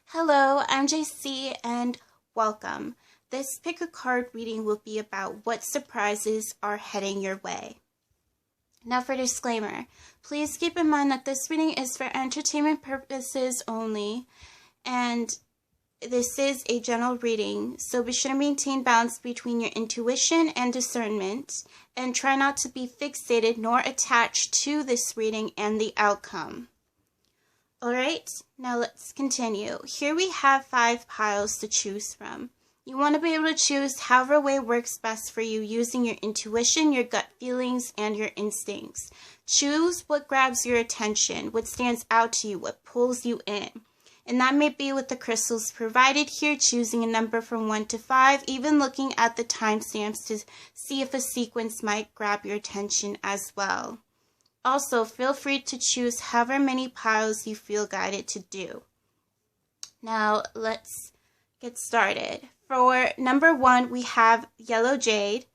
Hello, I'm JC and welcome. This pick a card reading will be about what surprises are heading your way. Now for disclaimer, please keep in mind that this reading is for entertainment purposes only and this is a general reading, so be sure to maintain balance between your intuition and discernment and try not to be fixated nor attached to this reading and the outcome. Alright, now let's continue. Here we have 5 piles to choose from. You want to be able to choose however way works best for you using your intuition, your gut feelings, and your instincts. Choose what grabs your attention, what stands out to you, what pulls you in. And that may be with the crystals provided here, choosing a number from 1 to 5, even looking at the timestamps to see if a sequence might grab your attention as well. Also, feel free to choose however many piles you feel guided to do. Now, let's get started. For number 1, we have Yellow Jade,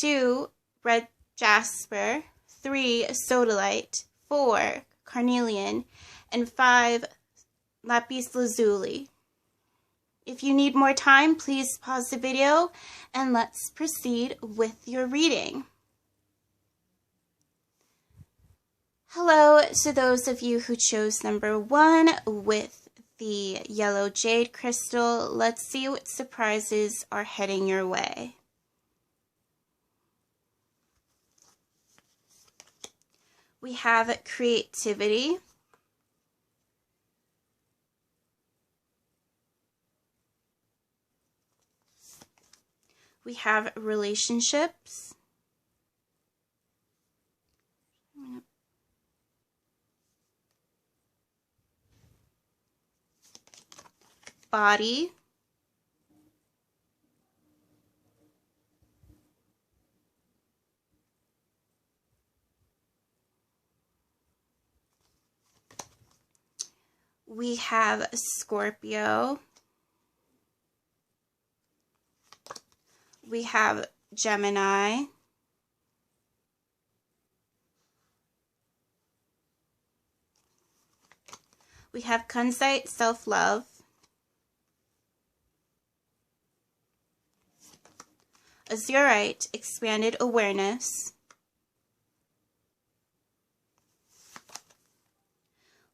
2, Red Jasper, 3, Sodalite, 4, Carnelian, and 5, Lapis Lazuli. If you need more time, please pause the video and let's proceed with your reading. Hello to those of you who chose number 1 with the Yellow Jade crystal. Let's see what surprises are heading your way. We have creativity. We have relationships. Body. We have Scorpio. We have Gemini. We have Kunzite, self-love. Azurite, expanded awareness.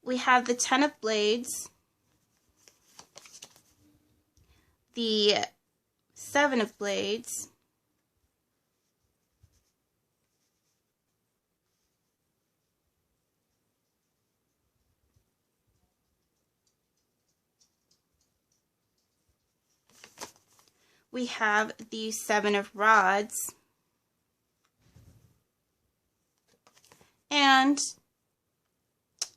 We have the 10 of Blades, the 7 of Blades, we have the 7 of Rods, and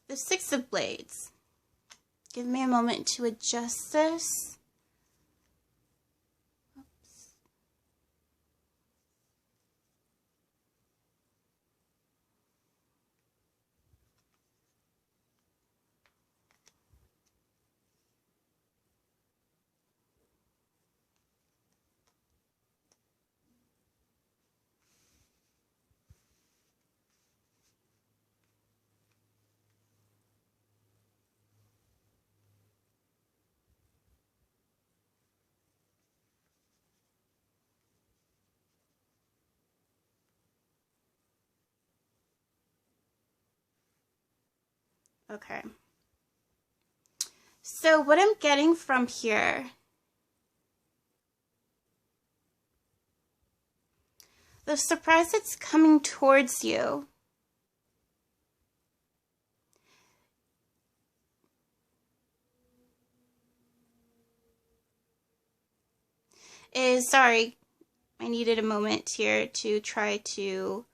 the 6 of Blades. Give me a moment to adjust this. Oops. Okay. So what I'm getting from here, the surprise that's coming towards you is, sorry, I needed a moment here to try to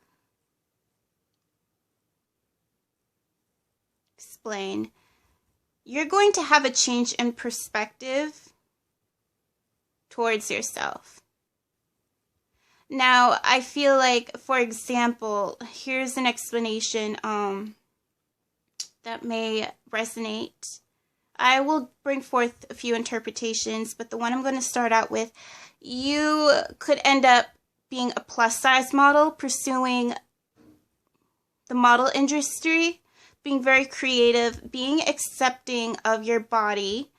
explain. You're going to have a change in perspective towards yourself. Now, I feel like, for example, here's an explanation that may resonate. I will bring forth a few interpretations, but the one I'm going to start out with, you could end up being a plus-size model, pursuing the model industry, being very creative, being accepting of your body,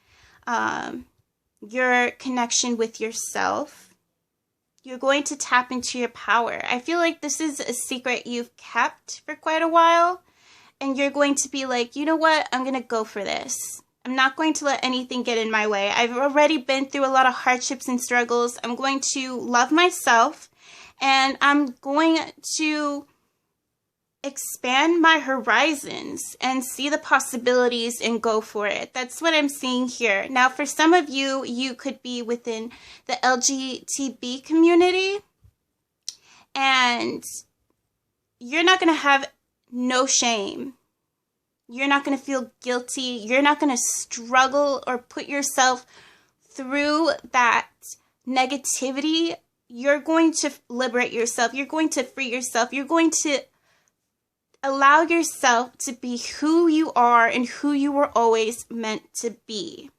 your connection with yourself. You're going to tap into your power. I feel like this is a secret you've kept for quite a while. And you're going to be like, you know what? I'm going to go for this. I'm not going to let anything get in my way. I've already been through a lot of hardships and struggles. I'm going to love myself. And I'm going to expand my horizons and see the possibilities and go for it. That's what I'm seeing here. Now, for some of you, you could be within the LGBT community. And you're not going to have no shame. You're not going to feel guilty. You're not going to struggle or put yourself through that negativity. You're going to liberate yourself. You're going to free yourself. You're going to allow yourself to be who you are and who you were always meant to be.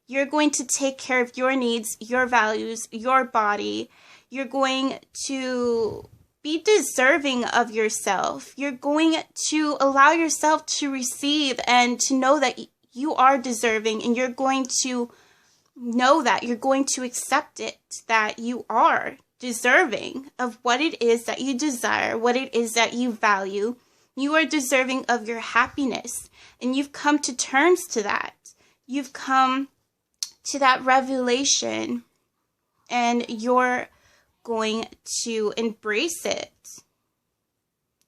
You're going to take care of your needs, your values, your body. You're going to be deserving of yourself. You're going to allow yourself to receive and to know that you are deserving, and you're going to know that you're going to accept it, that you are deserving of what it is that you desire, what it is that you value. You are deserving of your happiness, and you've come to terms to that. You've come to that revelation, and you're going to embrace it.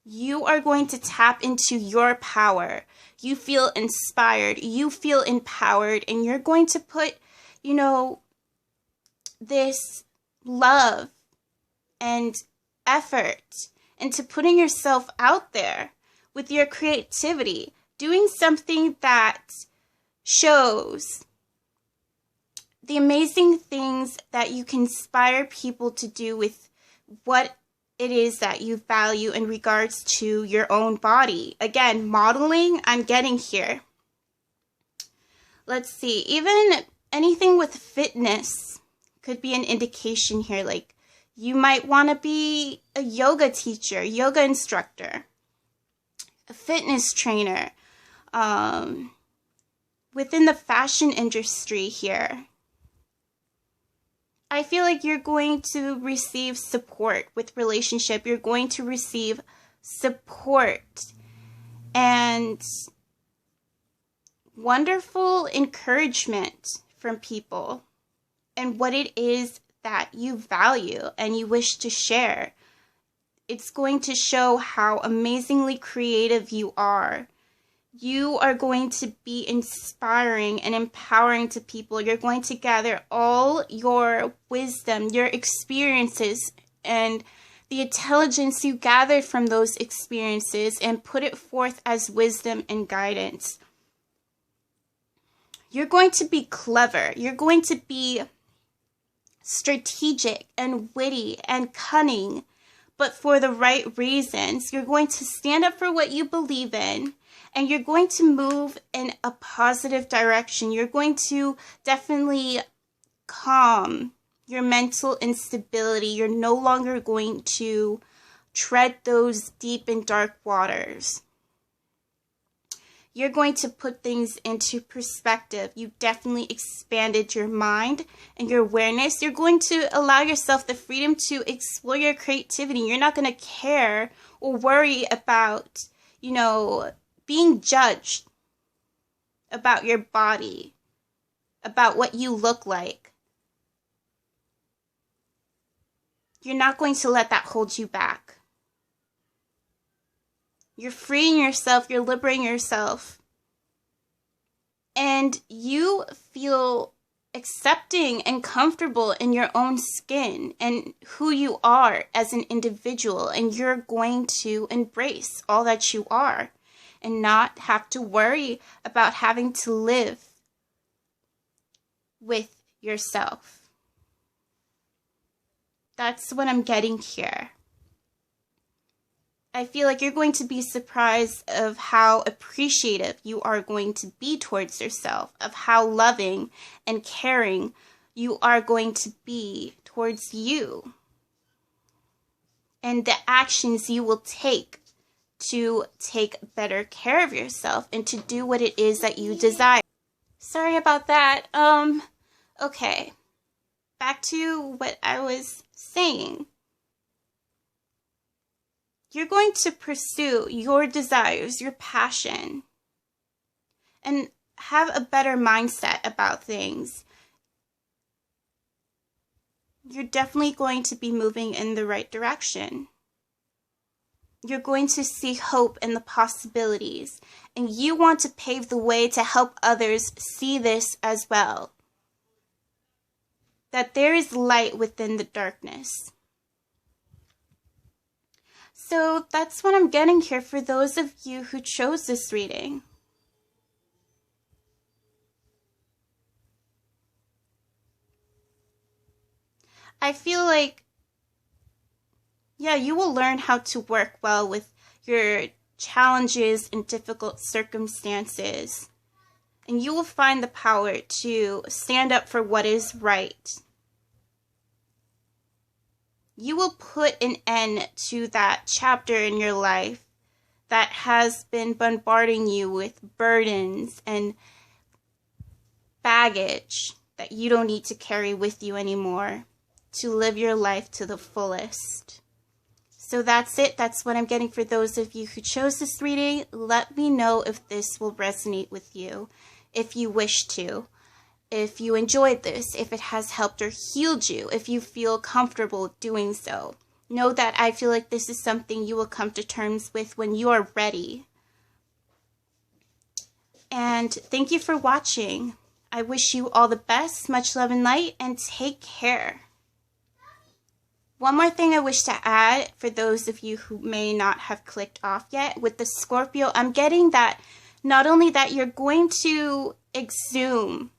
You are going to tap into your power. You feel inspired. You feel empowered, and you're going to put, this love and effort into putting yourself out there with your creativity, doing something that shows the amazing things that you can inspire people to do with what it is that you value in regards to your own body. Again, modeling, I'm getting here. Let's see, even anything with fitness could be an indication here. Like, you might want to be a yoga teacher, yoga instructor, a fitness trainer, within the fashion industry here. I feel like you're going to receive support with relationship. You're going to receive support and wonderful encouragement from people and what it is that you value and you wish to share. It's going to show how amazingly creative you are. You are going to be inspiring and empowering to people. You're going to gather all your wisdom, your experiences, and the intelligence you gathered from those experiences and put it forth as wisdom and guidance. You're going to be clever. You're going to be strategic and witty and cunning, but for the right reasons. You're going to stand up for what you believe in. And you're going to move in a positive direction. You're going to definitely calm your mental instability. You're no longer going to tread those deep and dark waters. You're going to put things into perspective. You definitely expanded your mind and your awareness. You're going to allow yourself the freedom to explore your creativity. You're not going to care or worry about, being judged about your body, about what you look like. You're not going to let that hold you back. You're freeing yourself, you're liberating yourself, and you feel accepting and comfortable in your own skin and who you are as an individual, and you're going to embrace all that you are and not have to worry about having to live with yourself. That's what I'm getting here. I feel like you're going to be surprised of how appreciative you are going to be towards yourself, of how loving and caring you are going to be towards you, and the actions you will take to take better care of yourself and to do what it is that you desire. Sorry about that. Okay. Back to what I was saying. You're going to pursue your desires, your passion, and have a better mindset about things. You're definitely going to be moving in the right direction. You're going to see hope in the possibilities, and you want to pave the way to help others see this as well. That there is light within the darkness. So that's what I'm getting here for those of you who chose this reading. I feel like, yeah, you will learn how to work well with your challenges and difficult circumstances. And you will find the power to stand up for what is right. You will put an end to that chapter in your life that has been bombarding you with burdens and baggage that you don't need to carry with you anymore to live your life to the fullest. So that's it. That's what I'm getting for those of you who chose this reading. Let me know if this will resonate with you, if you wish to. If you enjoyed this, if it has helped or healed you, if you feel comfortable doing so. Know that I feel like this is something you will come to terms with when you are ready. And thank you for watching. I wish you all the best, much love and light, and take care. One more thing I wish to add for those of you who may not have clicked off yet, with the Scorpio, I'm getting that not only that you're going to exhume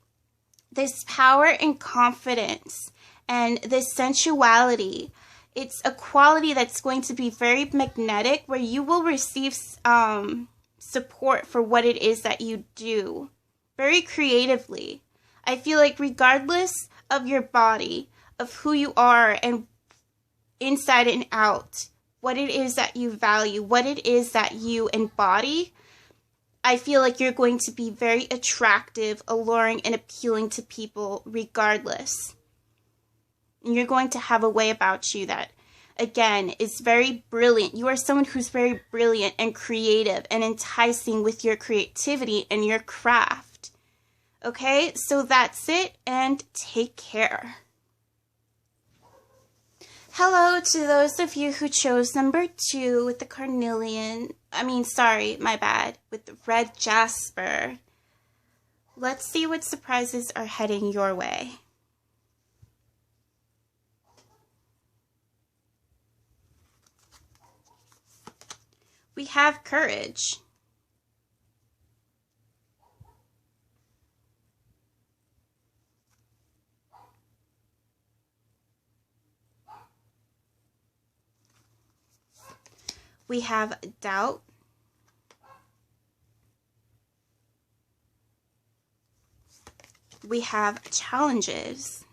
this power and confidence and this sensuality. It's a quality that's going to be very magnetic, where you will receive support for what it is that you do very creatively. I feel like regardless of your body, of who you are and inside and out, what it is that you value, what it is that you embody, I feel like you're going to be very attractive, alluring, and appealing to people regardless. And you're going to have a way about you that, again, is very brilliant. You are someone who's very brilliant and creative and enticing with your creativity and your craft. Okay, so that's it, and take care. Hello to those of you who chose number 2 with the Carnelian. With the Red Jasper. Let's see what surprises are heading your way. We have courage. We have doubt. We have challenges.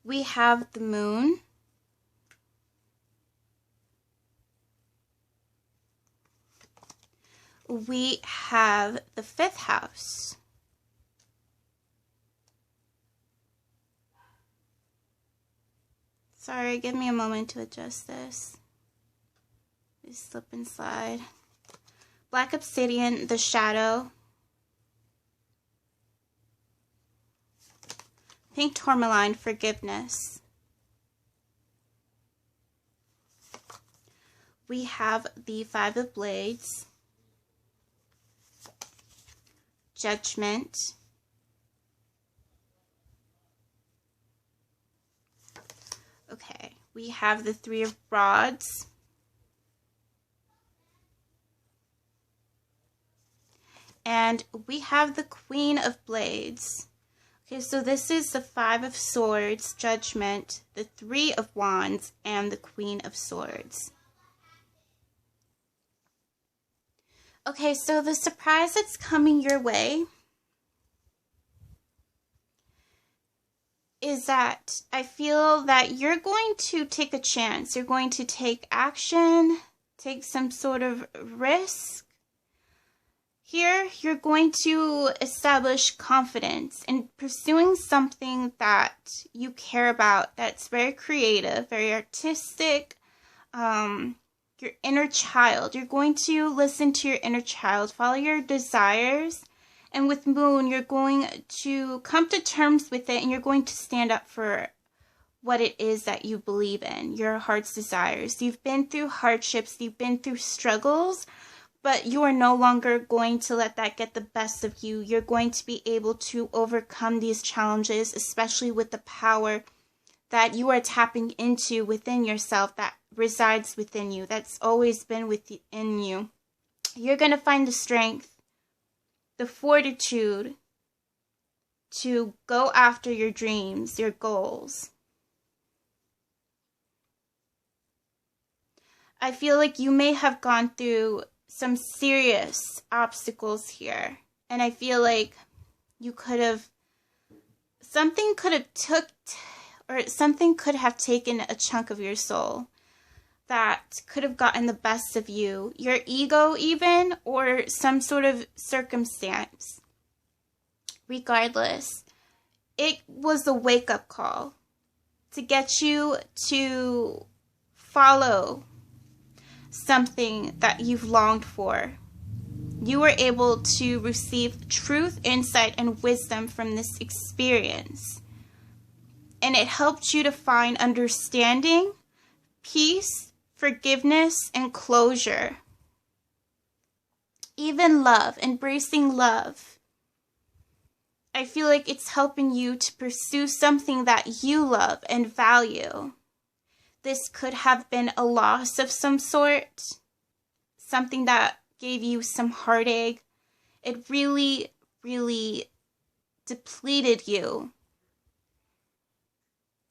We have the moon. We have the 5th house. Sorry, give me a moment to adjust this. Just slip and slide. Black obsidian, the shadow. Pink tourmaline, forgiveness. We have the 5 of blades. Judgment. Okay, we have the 3 of rods. And we have the Queen of Blades. Okay, so this is the 5 of Swords, Judgment, the 3 of Wands, and the Queen of Swords. Okay, so the surprise that's coming your way is that I feel that you're going to take a chance. You're going to take action, take some sort of risk. Here, you're going to establish confidence in pursuing something that you care about, that's very creative, very artistic. Your inner child. You're going to listen to your inner child, follow your desires. And with Moon, you're going to come to terms with it, and you're going to stand up for what it is that you believe in, your heart's desires. You've been through hardships, you've been through struggles, but you are no longer going to let that get the best of you. You're going to be able to overcome these challenges, especially with the power that you are tapping into within yourself, that resides within you, that's always been within you. You're going to find the strength, the fortitude to go after your dreams, your goals. I feel like you may have gone through some serious obstacles here, and I feel like something could have taken a chunk of your soul that could have gotten the best of you, your ego even, or some sort of circumstance. Regardless, it was a wake-up call to get you to follow something that you've longed for. You were able to receive truth, insight, and wisdom from this experience. And it helped you to find understanding, peace, forgiveness, and closure. Even love, embracing love. I feel like it's helping you to pursue something that you love and value. This could have been a loss of some sort, something that gave you some heartache. It really, really depleted you.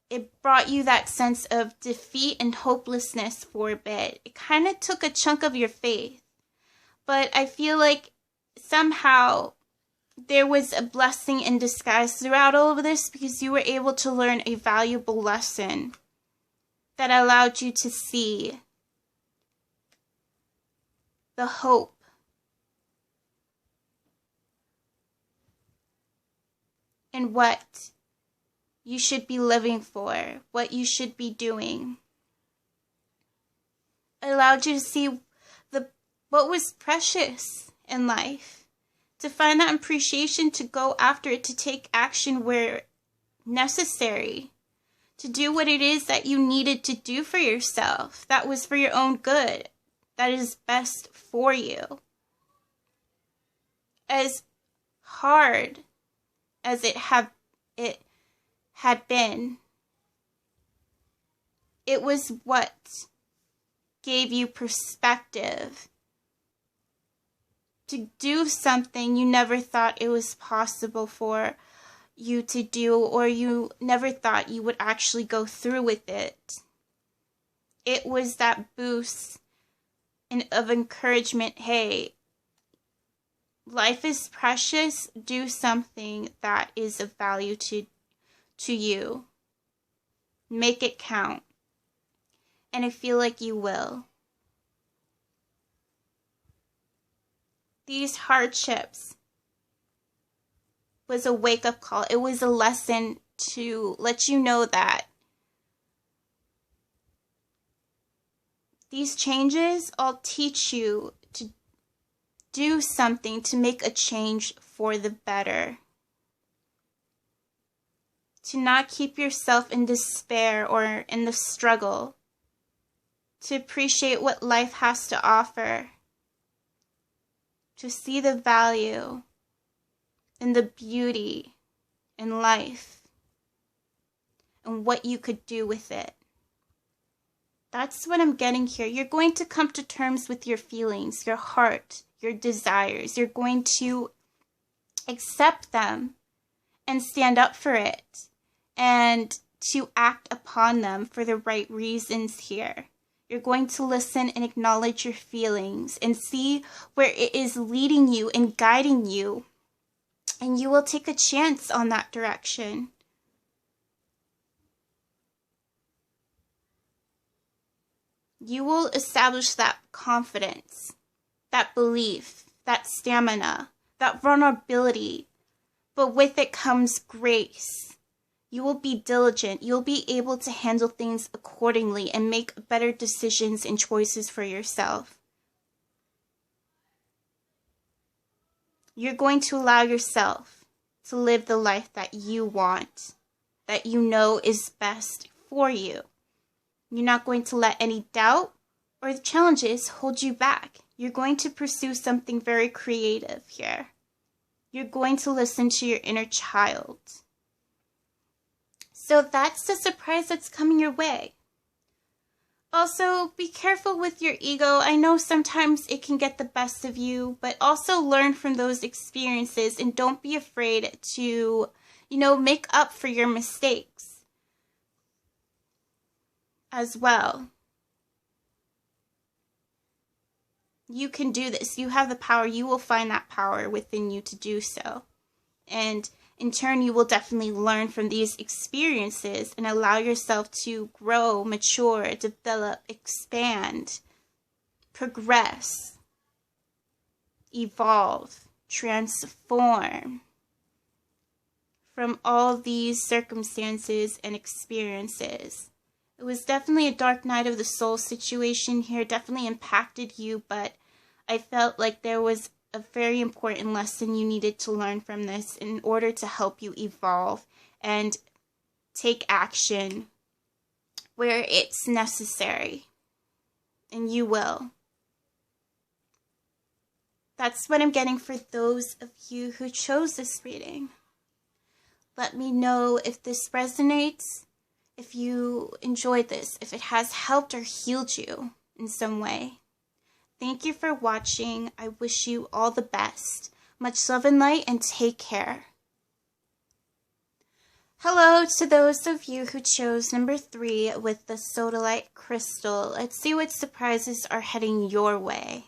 It brought you that sense of defeat and hopelessness for a bit. It kind of took a chunk of your faith. But I feel like somehow there was a blessing in disguise throughout all of this, because you were able to learn a valuable lesson that allowed you to see the hope in what you should be living for, what you should be doing. It allowed you to see what was precious in life, to find that appreciation, to go after it, to take action where necessary, to do what it is that you needed to do for yourself, that was for your own good, that is best for you. As hard as it had been, it was what gave you perspective to do something you never thought it was possible for you to do, or you never thought you would actually go through with it. It was that boost of encouragement. Hey, life is precious. Do something that is of value to you. Make it count. And I feel like you will. These hardships was a wake-up call. It was a lesson to let you know that these changes all teach you to do something, to make a change for the better. To not keep yourself in despair or in the struggle. To appreciate what life has to offer. To see the value and the beauty in life and what you could do with it. That's what I'm getting here. You're going to come to terms with your feelings, your heart, your desires. You're going to accept them and stand up for it, and to act upon them for the right reasons here. You're going to listen and acknowledge your feelings and see where it is leading you and guiding you. And you will take a chance on that direction. You will establish that confidence, that belief, that stamina, that vulnerability. But with it comes grace. You will be diligent. You'll be able to handle things accordingly and make better decisions and choices for yourself. You're going to allow yourself to live the life that you want, that you know is best for you. You're not going to let any doubt or the challenges hold you back. You're going to pursue something very creative here. You're going to listen to your inner child. So that's the surprise that's coming your way. Also, be careful with your ego. I know sometimes it can get the best of you, but also learn from those experiences and don't be afraid to, make up for your mistakes as well. You can do this. You have the power. You will find that power within you to do so. And in turn, you will definitely learn from these experiences and allow yourself to grow, mature, develop, expand, progress, evolve, transform from all these circumstances and experiences. It was definitely a dark night of the soul situation here, definitely impacted you, but I felt like there was a very important lesson you needed to learn from this in order to help you evolve and take action where it's necessary. And you will. That's what I'm getting for those of you who chose this reading. Let me know if this resonates, if you enjoyed this, if it has helped or healed you in some way. Thank you for watching. I wish you all the best. Much love and light, and take care. Hello to those of you who chose number 3 with the Sodalite crystal. Let's see what surprises are heading your way.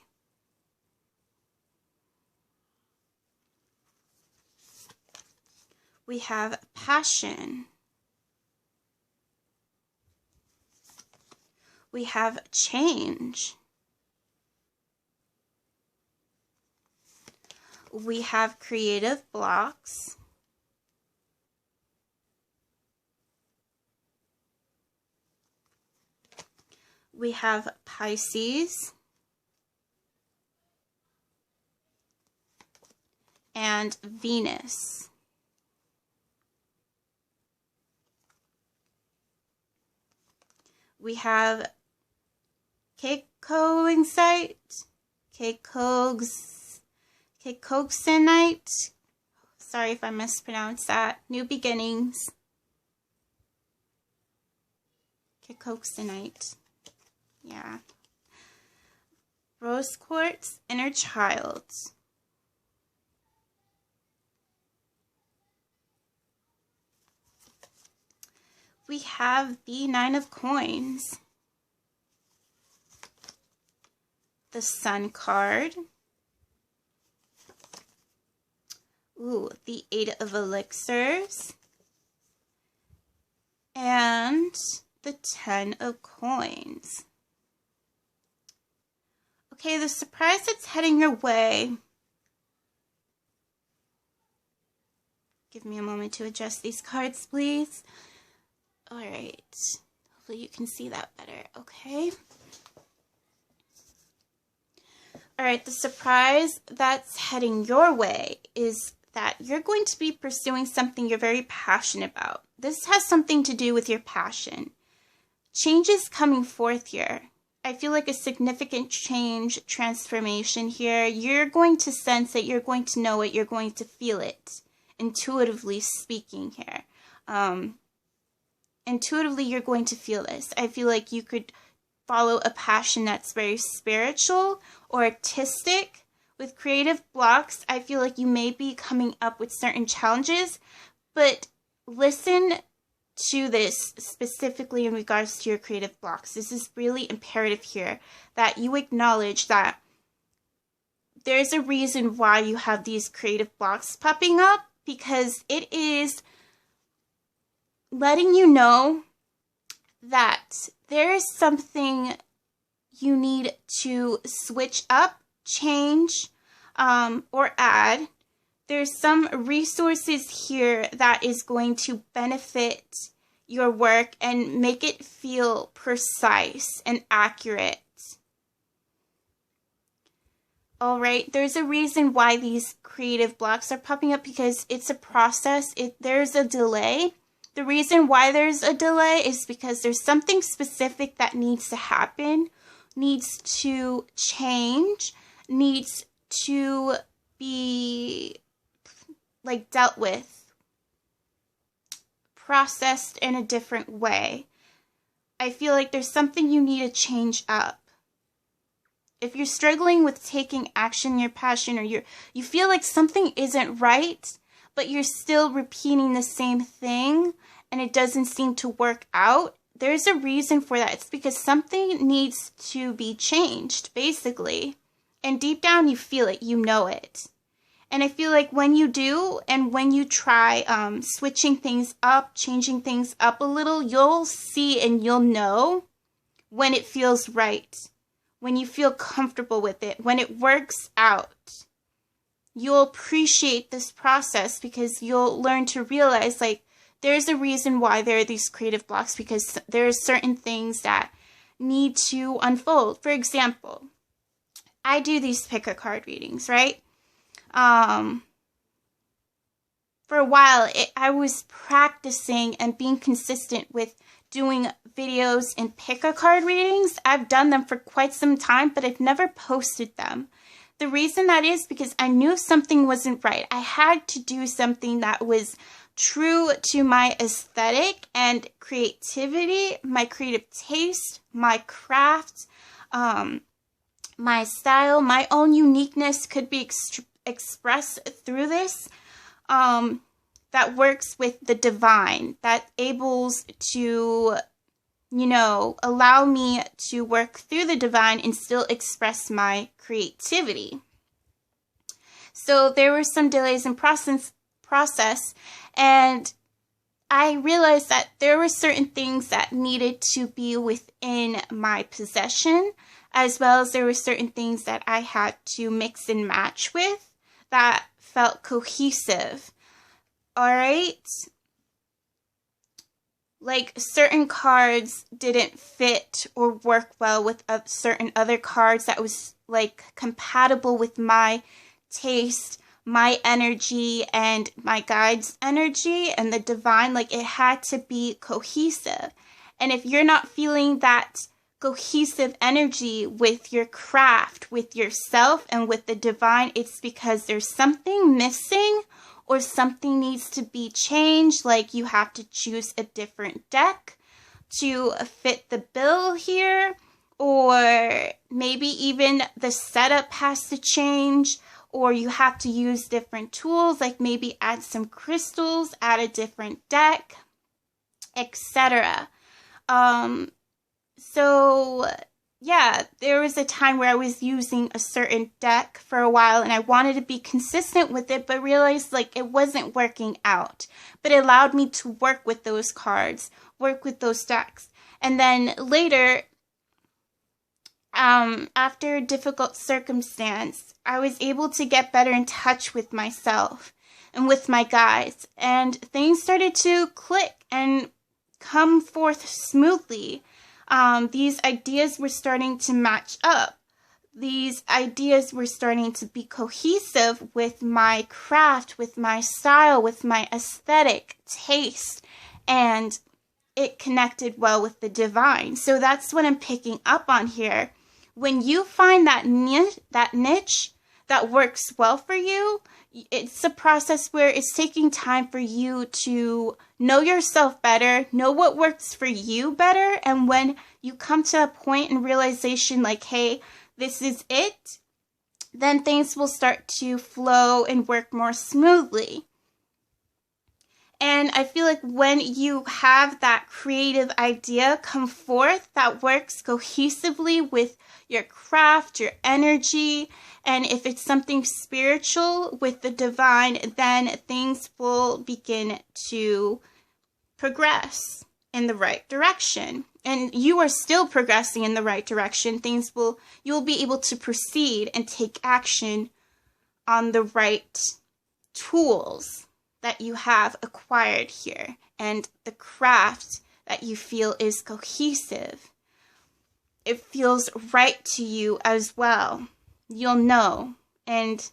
We have passion. We have change. We have creative blocks. We have Pisces. And Venus. We have Keikoxenite, sorry if I mispronounced that, New Beginnings, Keikoxenite, yeah, Rose Quartz, Inner Child, we have the 9 of Coins, the Sun card, the 8 of Elixirs, and the 10 of Coins. Okay, the surprise that's heading your way. Give me a moment to adjust these cards, please. All right, hopefully you can see that better, okay? All right, the surprise that's heading your way is that you're going to be pursuing something you're very passionate about. This has something to do with your passion. Change is coming forth here. I feel like a significant change, transformation here. You're going to sense it, you're going to know it, you're going to feel it, intuitively speaking here. Intuitively, you're going to feel this. I feel like you could follow a passion that's very spiritual or artistic. With creative blocks, I feel like you may be coming up with certain challenges, but listen to this specifically in regards to your creative blocks. This is really imperative here that you acknowledge that there's a reason why you have these creative blocks popping up, because it is letting you know that there is something you need to switch up, change, or add. There's some resources here that is going to benefit your work and make it feel precise and accurate. All right, there's a reason why these creative blocks are popping up, because it's a process. There's a delay. The reason why there's a delay is because there's something specific that needs to happen, needs to change, needs to be like dealt with, processed in a different way. I feel like there's something you need to change up. If you're struggling with taking action in your passion, or you feel like something isn't right, but you're still repeating the same thing and it doesn't seem to work out, there's a reason for that. It's because something needs to be changed, basically. And deep down you feel it, you know it. And I feel like when you do, and when you try switching things up, changing things up a little, you'll see and you'll know when it feels right. When you feel comfortable with it, when it works out. You'll appreciate this process, because you'll learn to realize, like, there's a reason why there are these creative blocks, because there are certain things that need to unfold. For example, I do these pick a card readings, right? For a while, I was practicing and being consistent with doing videos and pick a card readings. I've done them for quite some time, but I've never posted them. The reason that is because I knew something wasn't right. I had to do something that was true to my aesthetic and creativity, my creative taste, my craft, my style, my own uniqueness could be expressed through this. That works with the divine, that ables to, allow me to work through the divine and still express my creativity. So there were some delays in process, and I realized that there were certain things that needed to be within my possession, as well as there were certain things that I had to mix and match with that felt cohesive. All right? Like, certain cards didn't fit or work well with certain other cards that was, like, compatible with my taste, my energy, and my guide's energy, and the divine. Like, it had to be cohesive. And if you're not feeling that cohesive energy with your craft, with yourself, and with the divine, it's because there's something missing, or something needs to be changed, like you have to choose a different deck to fit the bill here, or maybe even the setup has to change, or you have to use different tools, like maybe add some crystals, add a different deck, etc. So yeah, there was a time where I was using a certain deck for a while, and I wanted to be consistent with it, but realized like it wasn't working out. But it allowed me to work with those cards, work with those decks. And then later, after a difficult circumstance, I was able to get better in touch with myself and with my guides, and things started to click and come forth smoothly. These ideas were starting to match up. These ideas were starting to be cohesive with my craft, with my style, with my aesthetic taste, and it connected well with the divine. So that's what I'm picking up on here. When you find that niche that works well for you, it's a process where it's taking time for you to know yourself better, know what works for you better, and when you come to a point and realization like, hey, this is it, then things will start to flow and work more smoothly. And I feel like when you have that creative idea come forth that works cohesively with your craft, your energy, and if it's something spiritual with the divine, then things will begin to progress in the right direction. And you are still progressing in the right direction. You'll be able to proceed and take action on the right tools that you have acquired here, and the craft that you feel is cohesive. It feels right to you as well. You'll know. And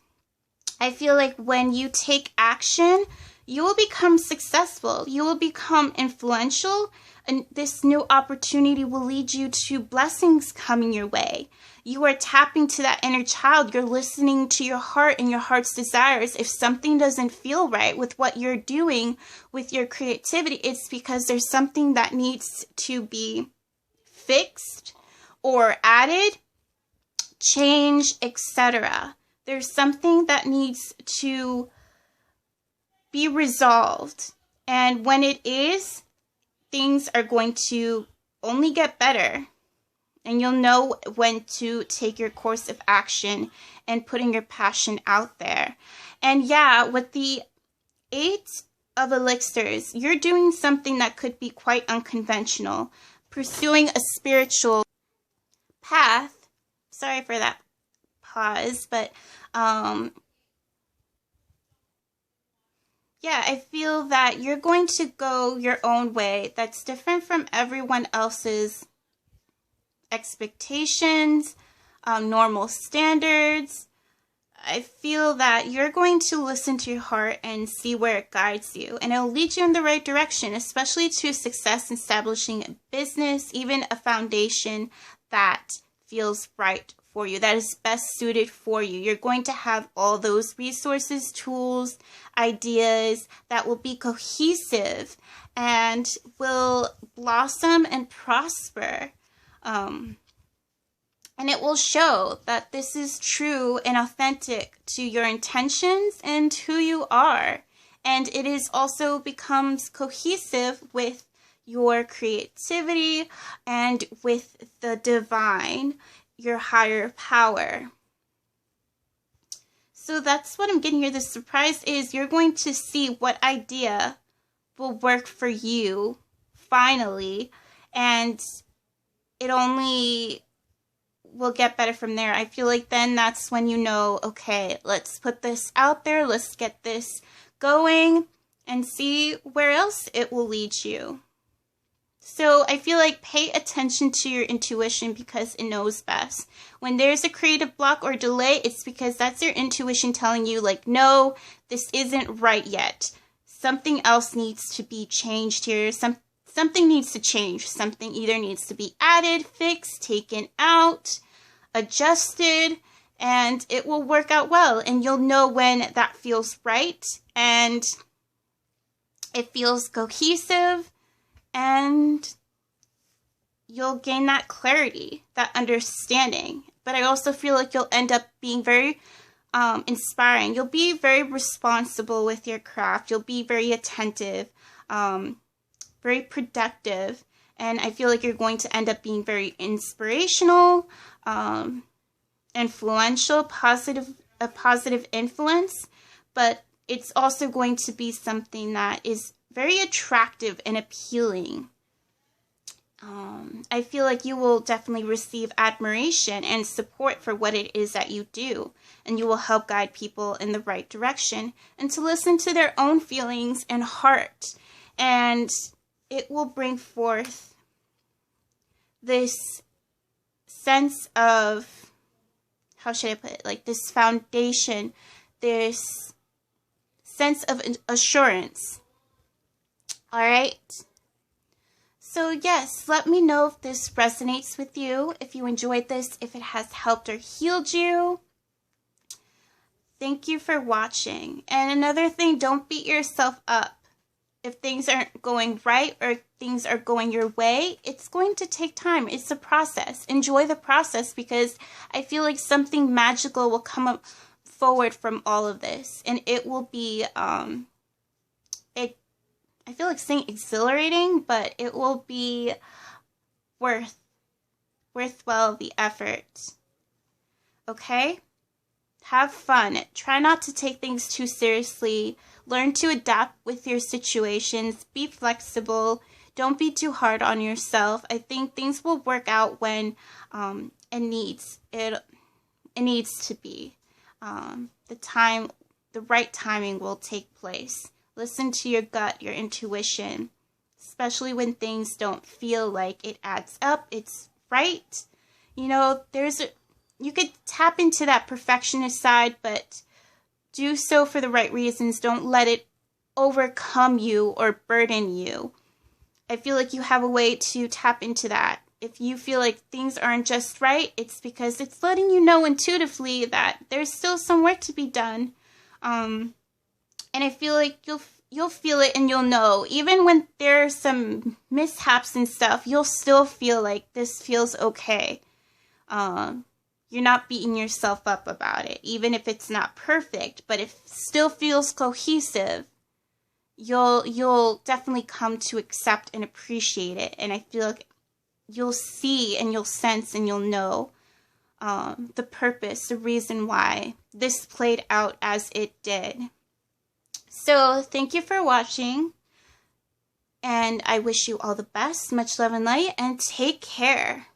I feel like when you take action, you will become successful. You will become influential, and this new opportunity will lead you to blessings coming your way. You are tapping to that inner child. You're listening to your heart and your heart's desires. If something doesn't feel right with what you're doing with your creativity, it's because there's something that needs to be fixed or added, changed, etc. There's something that needs to be resolved. And when it is, things are going to only get better. And you'll know when to take your course of action and putting your passion out there. And yeah, with the 8 of elixirs, you're doing something that could be quite unconventional. Pursuing a spiritual path. Sorry for that pause, but yeah, I feel that you're going to go your own way that's different from everyone else's expectations, normal standards. I feel that you're going to listen to your heart and see where it guides you, and it'll lead you in the right direction, especially to success in establishing a business, even a foundation that feels right for you, that is best suited for you. You're going to have all those resources, tools, ideas that will be cohesive and will blossom and prosper. And it will show that this is true and authentic to your intentions and who you are. And it is also becomes cohesive with your creativity and with the divine, your higher power. So that's what I'm getting here. The surprise is you're going to see what idea will work for you finally, and it only will get better from there. I feel like then that's when you know, okay, let's put this out there, let's get this going and see where else it will lead you. So I feel like pay attention to your intuition because it knows best. When there's a creative block or delay, it's because that's your intuition telling you like, no, this isn't right yet. Something else needs to be changed here. Something needs to change. Something either needs to be added, fixed, taken out, adjusted, and it will work out well. And you'll know when that feels right and it feels cohesive, and you'll gain that clarity, that understanding. But I also feel like you'll end up being very inspiring. You'll be very responsible with your craft. You'll be very attentive, very productive. And I feel like you're going to end up being very inspirational, influential, a positive influence. But it's also going to be something that is very attractive and appealing. I feel like you will definitely receive admiration and support for what it is that you do, and you will help guide people in the right direction and to listen to their own feelings and heart, and it will bring forth this sense of, how should I put it, like this foundation, this sense of assurance. All right. So yes, let me know if this resonates with you, if you enjoyed this, if it has helped or healed you. Thank you for watching. And another thing, don't beat yourself up. If things aren't going right or things are going your way, it's going to take time. It's a process. Enjoy the process, because I feel like something magical will come up forward from all of this, and it will be I feel like saying exhilarating, but it will be worthwhile the effort. Okay? Have fun. Try not to take things too seriously. Learn to adapt with your situations. Be flexible. don't be too hard on yourself. I think things will work out when it needs to be. The right timing will take place. Listen to your gut, your intuition, especially when things don't feel like it adds up, it's right. You know, you could tap into that perfectionist side, but do so for the right reasons. Don't let it overcome you or burden you. I feel like you have a way to tap into that. If you feel like things aren't just right, it's because it's letting you know intuitively that there's still some work to be done. And I feel like you'll feel it and you'll know. Even when there's some mishaps and stuff, you'll still feel like this feels okay. You're not beating yourself up about it, even if it's not perfect, but it still feels cohesive. You'll definitely come to accept and appreciate it. And I feel like you'll see and you'll sense and you'll know the purpose, the reason why this played out as it did. So thank you for watching, and I wish you all the best. Much love and light, and take care.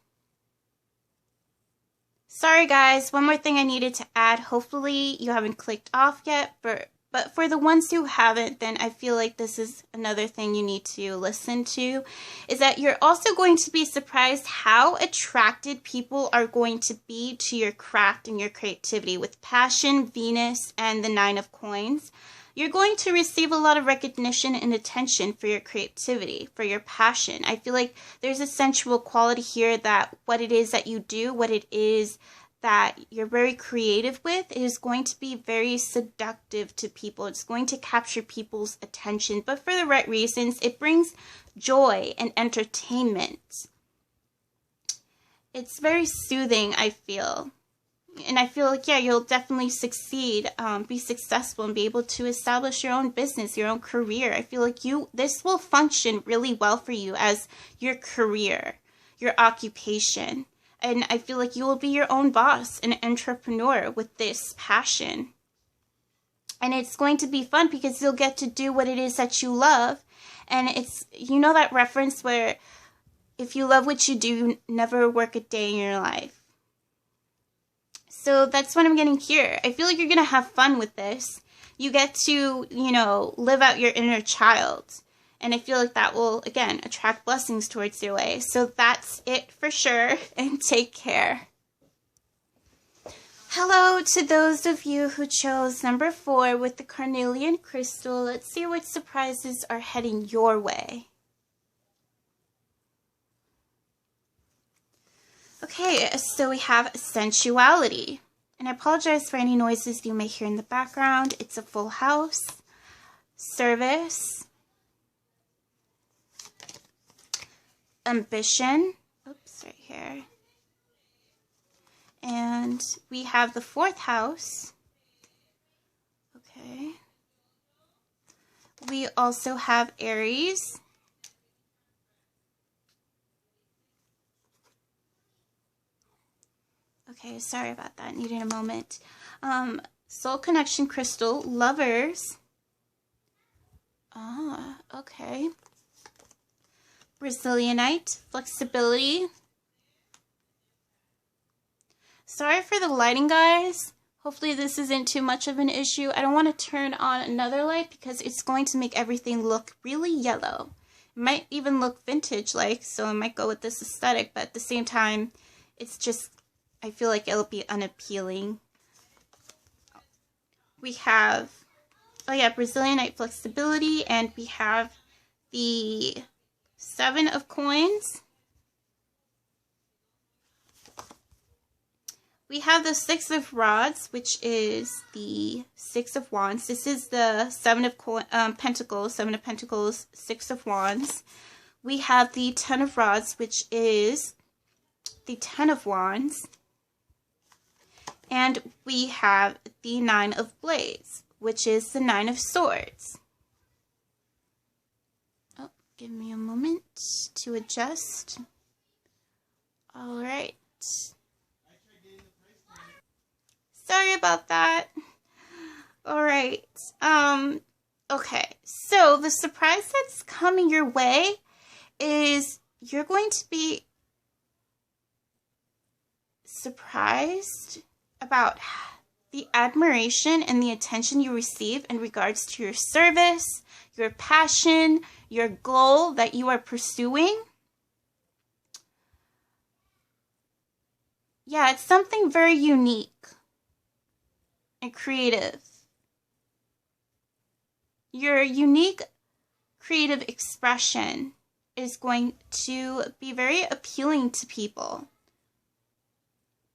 Sorry guys, one more thing I needed to add. Hopefully you haven't clicked off yet, but for the ones who haven't, then I feel like this is another thing you need to listen to, is that you're also going to be surprised how attracted people are going to be to your craft and your creativity. With Passion, Venus, and the 9 of Coins, you're going to receive a lot of recognition and attention for your creativity, for your passion. I feel like there's a sensual quality here that what it is that you do, what it is that you're very creative with, is going to be very seductive to people. It's going to capture people's attention, but for the right reasons. It brings joy and entertainment. It's very soothing, I feel. And I feel like, yeah, you'll definitely succeed, be successful, and be able to establish your own business, your own career. I feel like this will function really well for you as your career, your occupation. And I feel like you will be your own boss, an entrepreneur with this passion. And it's going to be fun because you'll get to do what it is that you love. And it's, you know that reference where if you love what you do, never work a day in your life. So that's what I'm getting here. I feel like you're going to have fun with this. You get to, you know, live out your inner child. And I feel like that will, again, attract blessings towards your way. So that's it for sure. And take care. Hello to those of you who chose number 4 with the Carnelian crystal. Let's see what surprises are heading your way. Okay, so we have sensuality. And I apologize for any noises you may hear in the background. It's a full house. Service. Ambition. Oops, right here. And we have the 4th house. Okay. We also have Aries. Okay, sorry about that. Needed a moment. Soul Connection Crystal, Lovers. Ah, okay. Brazilianite, Flexibility. Sorry for the lighting, guys. Hopefully this isn't too much of an issue. I don't want to turn on another light because it's going to make everything look really yellow. It might even look vintage-like, so I might go with this aesthetic, but at the same time, it's just, I feel like it'll be unappealing. We have, oh yeah, Brazilianite Flexibility, and we have the 7 of Coins. We have the 6 of Rods, which is the 6 of Wands. This is the 7 of Pentacles, 7 of Pentacles, 6 of Wands. We have the 10 of Rods, which is the 10 of Wands. And we have the 9 of Blades, which is the 9 of Swords. Oh, give me a moment to adjust. All right. Sorry about that. All right. Okay. So the surprise that's coming your way is you're going to be surprised about the admiration and the attention you receive in regards to your service, your passion, your goal that you are pursuing. Yeah, it's something very unique and creative. Your unique creative expression is going to be very appealing to people.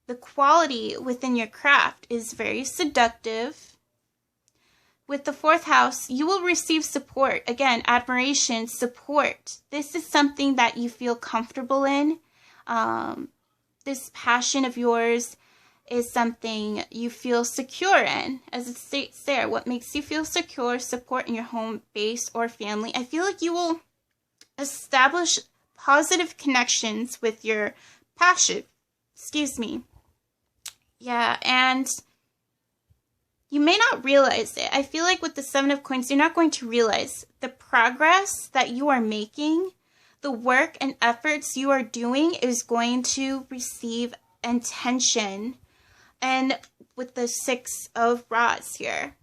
The quality within your craft is very seductive. With the 4th house, you will receive support. Again, admiration, support. This is something that you feel comfortable in. This passion of yours is something you feel secure in. As it states there, what makes you feel secure, support in your home base or family. I feel like you will establish positive connections with your passion. Excuse me. Yeah, and you may not realize it. I feel like with the 7 of Coins, you're not going to realize the progress that you are making, the work and efforts you are doing is going to receive attention. And with the 6 of Rods here,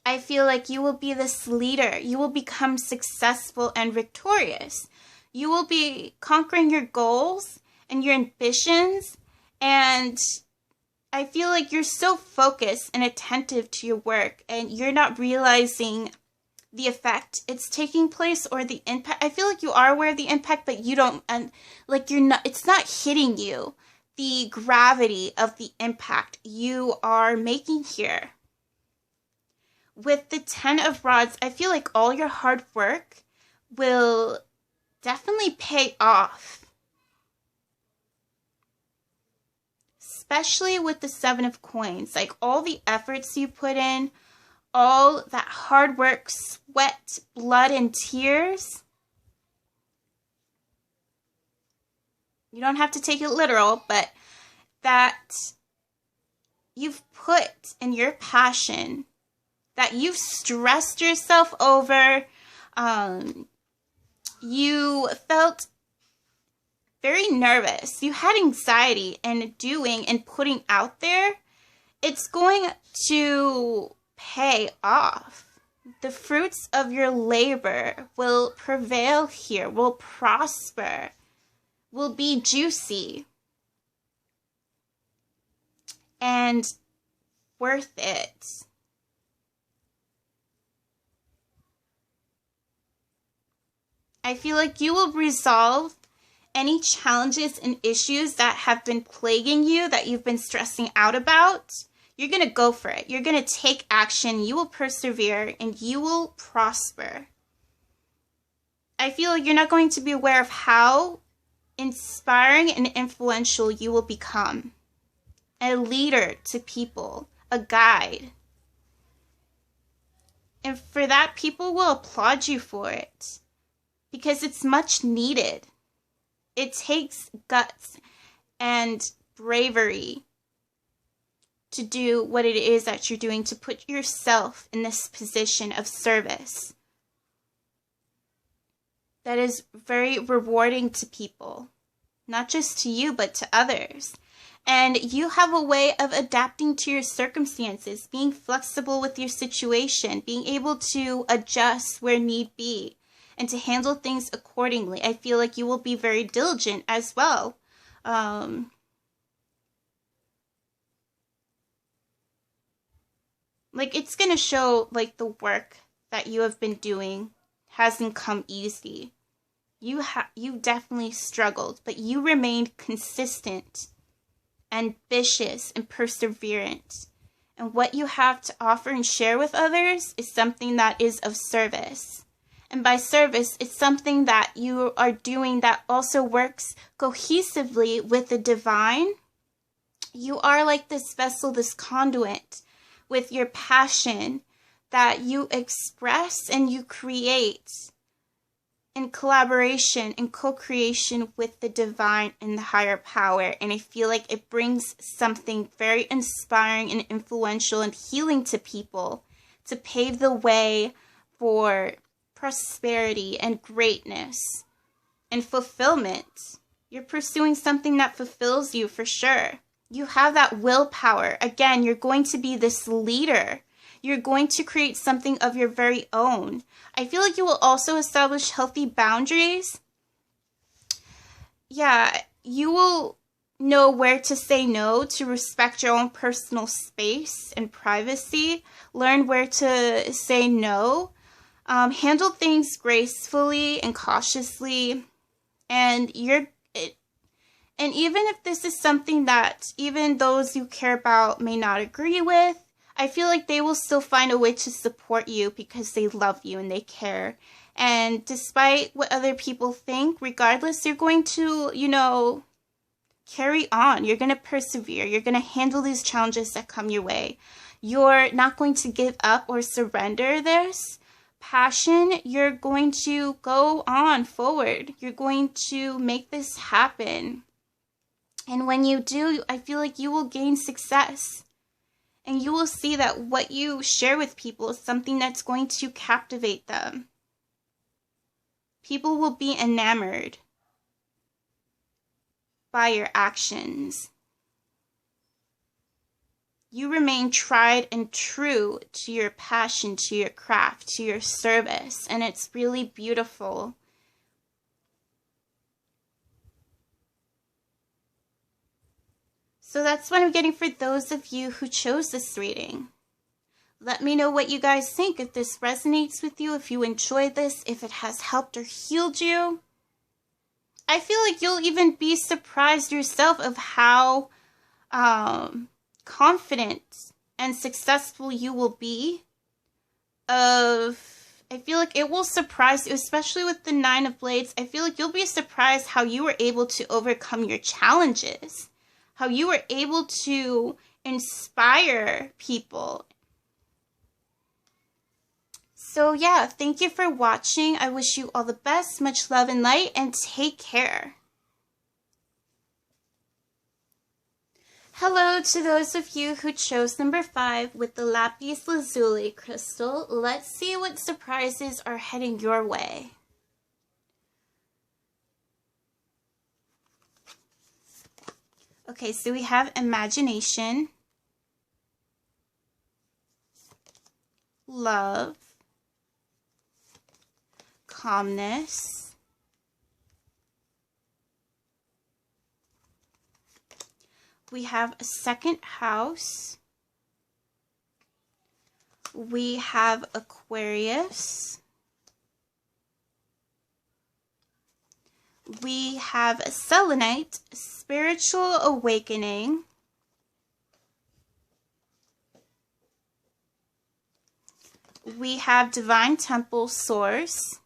I feel like you will be this leader. You will become successful and victorious. You will be conquering your goals and your ambitions, and I feel like you're so focused and attentive to your work and you're not realizing the effect it's taking place or the impact. I feel like you are aware of the impact, but you don't, and like you're not, it's not hitting you. The gravity of the impact you are making here. With the 10 of Rods, I feel like all your hard work will definitely pay off. Especially with the 7 of Coins, like all the efforts you put in, all that hard work, sweat, blood, and tears. You don't have to take it literal, but that you've put in your passion, that you've stressed yourself over, you felt very nervous. You had anxiety in doing and putting out there. It's going to pay off. The fruits of your labor will prevail here, will prosper, will be juicy, and worth it. I feel like you will resolve any challenges and issues that have been plaguing you, that you've been stressing out about. You're going to go for it. You're going to take action. You will persevere and you will prosper. I feel like you're not going to be aware of how inspiring and influential you will become. A leader to people, a guide. And for that, people will applaud you for it because it's much needed. It takes guts and bravery to do what it is that you're doing, to put yourself in this position of service. That is very rewarding to people, not just to you, but to others. And you have a way of adapting to your circumstances, being flexible with your situation, being able to adjust where need be, and to handle things accordingly. I feel like you will be very diligent as well. Like, it's going to show, like, the work that you have been doing hasn't come easy. You definitely struggled, but you remained consistent, ambitious, and perseverant. And what you have to offer and share with others is something that is of service. And by service, it's something that you are doing that also works cohesively with the divine. You are like this vessel, this conduit, with your passion that you express and you create in collaboration and co-creation with the divine and the higher power. And I feel like it brings something very inspiring and influential and healing to people to pave the way for prosperity and greatness and fulfillment. You're pursuing something that fulfills you for sure. You have that willpower. Again, you're going to be this leader. You're going to create something of your very own. I feel like you will also establish healthy boundaries. Yeah, you will know where to say no to respect your own personal space and privacy. Learn where to say no. Handle things gracefully and cautiously. And even if this is something that even those you care about may not agree with, I feel like they will still find a way to support you because they love you and they care. And despite what other people think, regardless, you're going to, carry on. You're going to persevere. You're going to handle these challenges that come your way. You're not going to give up or surrender this passion. You're going to go on forward. You're going to make this happen. And when you do, I feel like you will gain success. And you will see that what you share with people is something that's going to captivate them. People will be enamored by your actions. You remain tried and true to your passion, to your craft, to your service, and it's really beautiful. So that's what I'm getting for those of you who chose this reading. Let me know what you guys think, if this resonates with you, if you enjoyed this, if it has helped or healed you. I feel like you'll even be surprised yourself of how confident and successful you will be. I feel like it will surprise you, especially with the 9 of Blades. I feel like you'll be surprised how you were able to overcome your challenges, how you were able to inspire people. So yeah, thank you for watching. I wish you all the best, much love and light, and take care. Hello to those of you who chose number 5 with the Lapis Lazuli crystal. Let's see what surprises are heading your way. Okay, so we have imagination, love, calmness, we have a 2nd house, we have Aquarius, we have a Selenite, spiritual awakening, we have Divine Temple, source,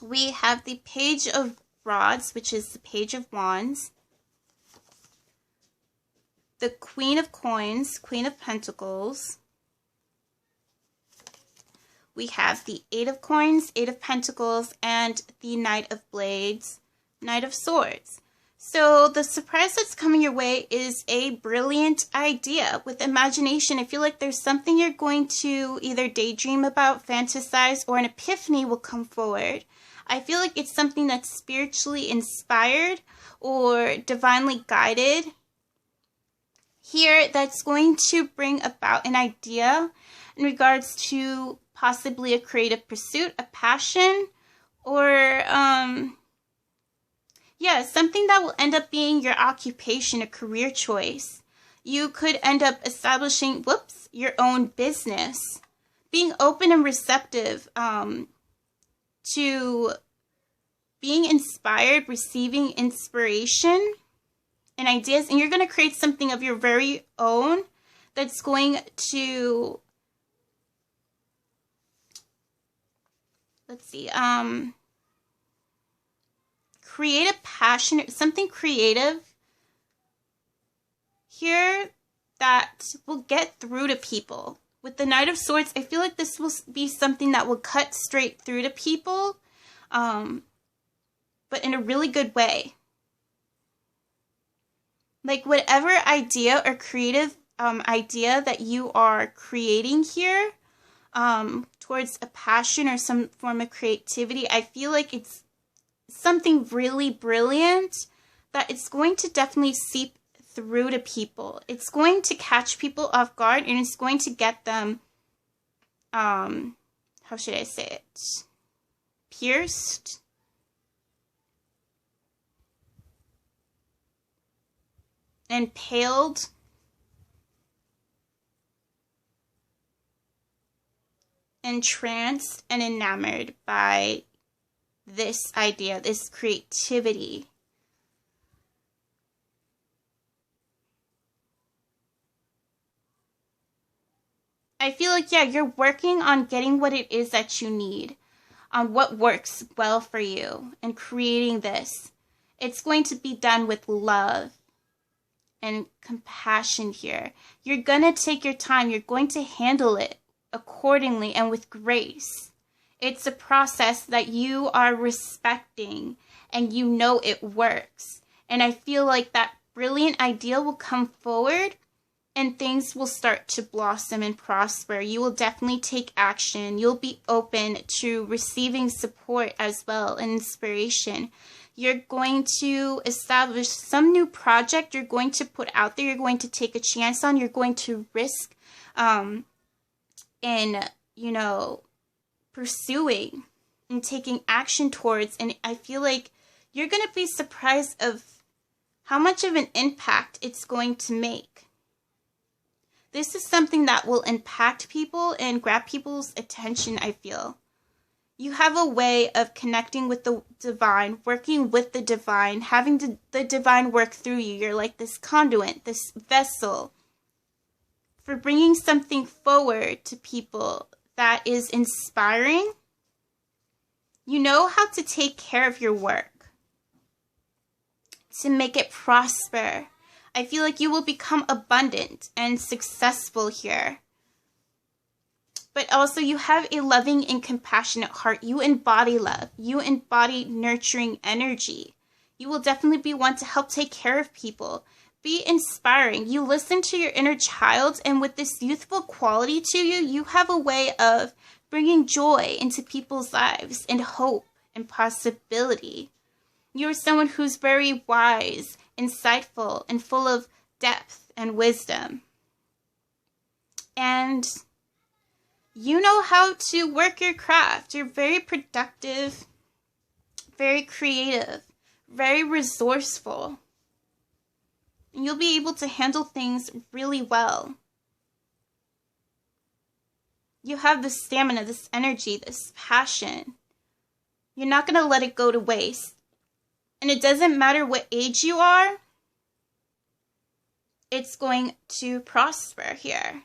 we have the Page of Rods, which is the Page of Wands, the Queen of Coins, Queen of Pentacles, we have the 8 of Coins, 8 of Pentacles, and the Knight of Blades, Knight of Swords. So the surprise that's coming your way is a brilliant idea. With imagination, I feel like there's something you're going to either daydream about, fantasize, or an epiphany will come forward. I feel like it's something that's spiritually inspired or divinely guided here that's going to bring about an idea in regards to possibly a creative pursuit, a passion, or something that will end up being your occupation, a career choice. You could end up establishing, your own business. Being open and receptive to being inspired, receiving inspiration and ideas, and you're going to create something of your very own that's going to, create a passion, something creative here that will get through to people. With the Knight of Swords, I feel like this will be something that will cut straight through to people, but in a really good way. Like whatever idea or creative idea that you are creating here, towards a passion or some form of creativity. I feel like it's something really brilliant that it's going to definitely seep through to people. It's going to catch people off guard, and it's going to get them, how should I say it? Pierced. Impaled. Entranced and enamored by this idea, this creativity. I feel like, yeah, you're working on getting what it is that you need, on what works well for you, and creating this. It's going to be done with love and compassion here. You're going to take your time. You're going to handle it accordingly and with grace. It's a process that you are respecting, and you know it works. And I feel like that brilliant idea will come forward, and things will start to blossom and prosper. You will definitely take action. You'll be open to receiving support as well, and inspiration. You're going to establish some new project you're going to put out there. You're going to take a chance on. You're going to risk in, pursuing and taking action towards. And I feel like you're going to be surprised of how much of an impact it's going to make. This is something that will impact people and grab people's attention, I feel. You have a way of connecting with the divine, working with the divine, having the divine work through you. You're like this conduit, this vessel for bringing something forward to people that is inspiring. You know how to take care of your work, to make it prosper. I feel like you will become abundant and successful here. But also you have a loving and compassionate heart. You embody love. You embody nurturing energy. You will definitely be one to help take care of people. Be inspiring. You listen to your inner child, and with this youthful quality to you, you have a way of bringing joy into people's lives and hope and possibility. You're someone who's very wise, insightful, and full of depth and wisdom. And you know how to work your craft. You're very productive, very creative, very resourceful. And you'll be able to handle things really well. You have this stamina, this energy, this passion. You're not going to let it go to waste. And it doesn't matter what age you are, it's going to prosper here.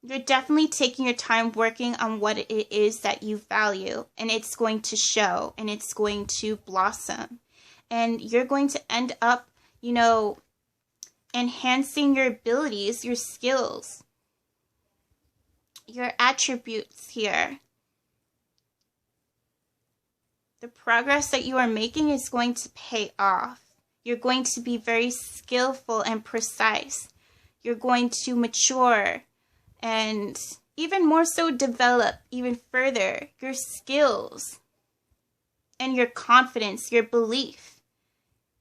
You're definitely taking your time working on what it is that you value, and it's going to show, and it's going to blossom. And you're going to end up, enhancing your abilities, your skills, your attributes here. The progress that you are making is going to pay off. You're going to be very skillful and precise. You're going to mature and even more so develop even further your skills and your confidence, your belief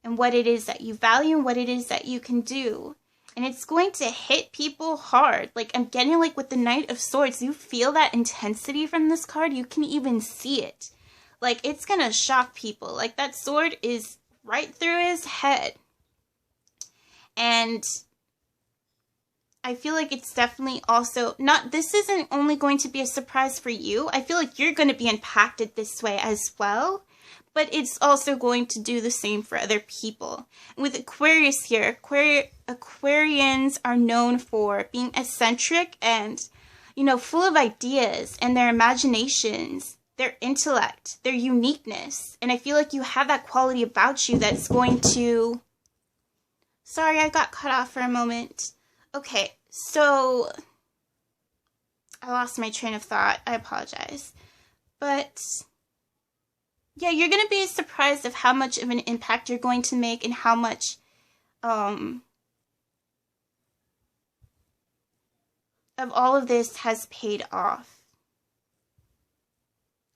in what it is that you value and what it is that you can do. And it's going to hit people hard. Like, I'm getting like with the Knight of Swords, you feel that intensity from this card. You can even see it. Like, it's going to shock people. Like, that sword is right through his head. And I feel like it's definitely also this isn't only going to be a surprise for you. I feel like you're going to be impacted this way as well. But it's also going to do the same for other people. And with Aquarius here, Aquarians are known for being eccentric and, full of ideas and their imaginations, their intellect, their uniqueness. And I feel like you have that quality about you that's going to... Sorry, I got cut off for a moment. Okay, so I lost my train of thought. I apologize. But yeah, you're going to be surprised of how much of an impact you're going to make and how much of all of this has paid off.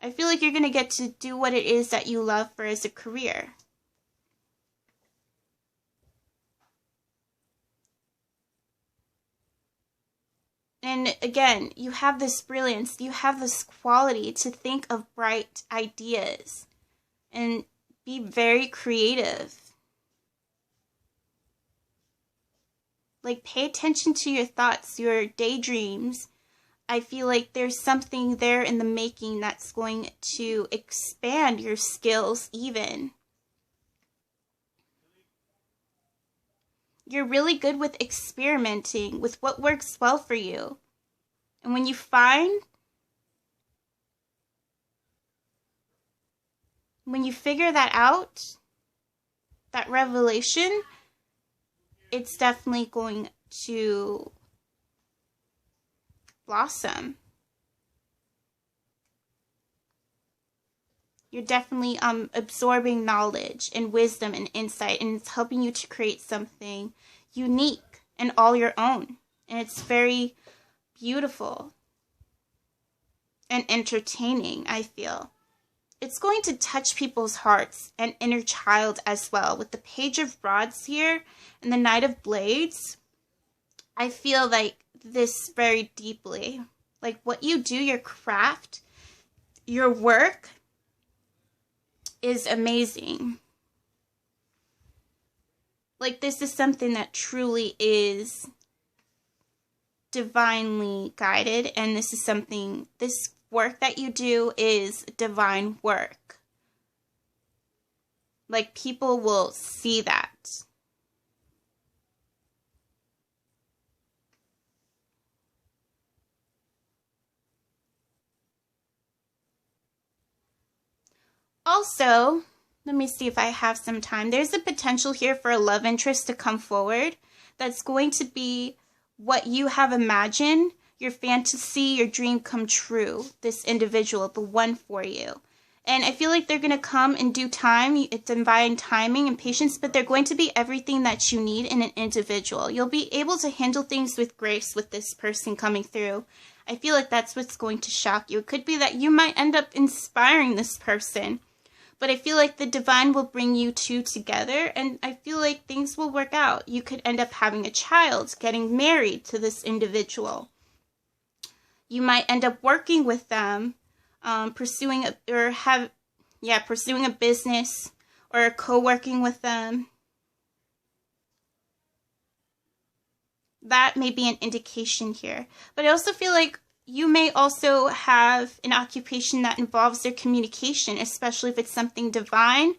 I feel like you're going to get to do what it is that you love for as a career. And again, you have this brilliance, you have this quality to think of bright ideas and be very creative. Like, pay attention to your thoughts, your daydreams. I feel like there's something there in the making that's going to expand your skills even. You're really good with experimenting with what works well for you. And when you figure that out, that revelation, it's definitely going to blossom. You're definitely absorbing knowledge and wisdom and insight, and it's helping you to create something unique and all your own. And it's very beautiful and entertaining, I feel. It's going to touch people's hearts and inner child as well. With the Page of Rods here and the Knight of Blades, I feel like this very deeply. Like, what you do, your craft, your work is amazing. Like, this is something that truly is divinely guided, and this work that you do is divine work. Like, people will see that. Also, let me see if I have some time. There's a potential here for a love interest to come forward that's going to be what you have imagined, your fantasy, your dream come true, this individual, the one for you. And I feel like they're going to come in due time. It's divine timing and patience, but they're going to be everything that you need in an individual. You'll be able to handle things with grace with this person coming through. I feel like that's what's going to shock you. It could be that you might end up inspiring this person. But I feel like the divine will bring you two together, and I feel like things will work out. You could end up having a child, getting married to this individual. You might end up working with them, pursuing a business, or co-working with them. That may be an indication here. But I also feel like you may also have an occupation that involves their communication, especially if it's something divine,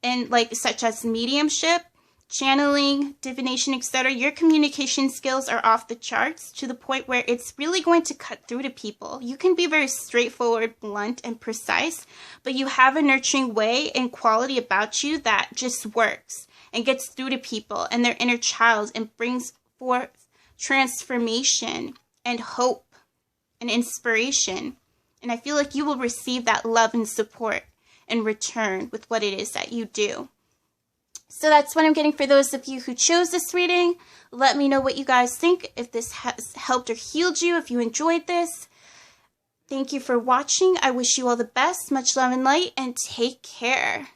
and like such as mediumship, channeling, divination, etc. Your communication skills are off the charts to the point where it's really going to cut through to people. You can be very straightforward, blunt, and precise, but you have a nurturing way and quality about you that just works and gets through to people and their inner child and brings forth transformation and hope and inspiration. And I feel like you will receive that love and support in return with what it is that you do. So that's what I'm getting for those of you who chose this reading. Let me know what you guys think, if this has helped or healed you, if you enjoyed this. Thank you for watching. I wish you all the best. Much love and light, and take care.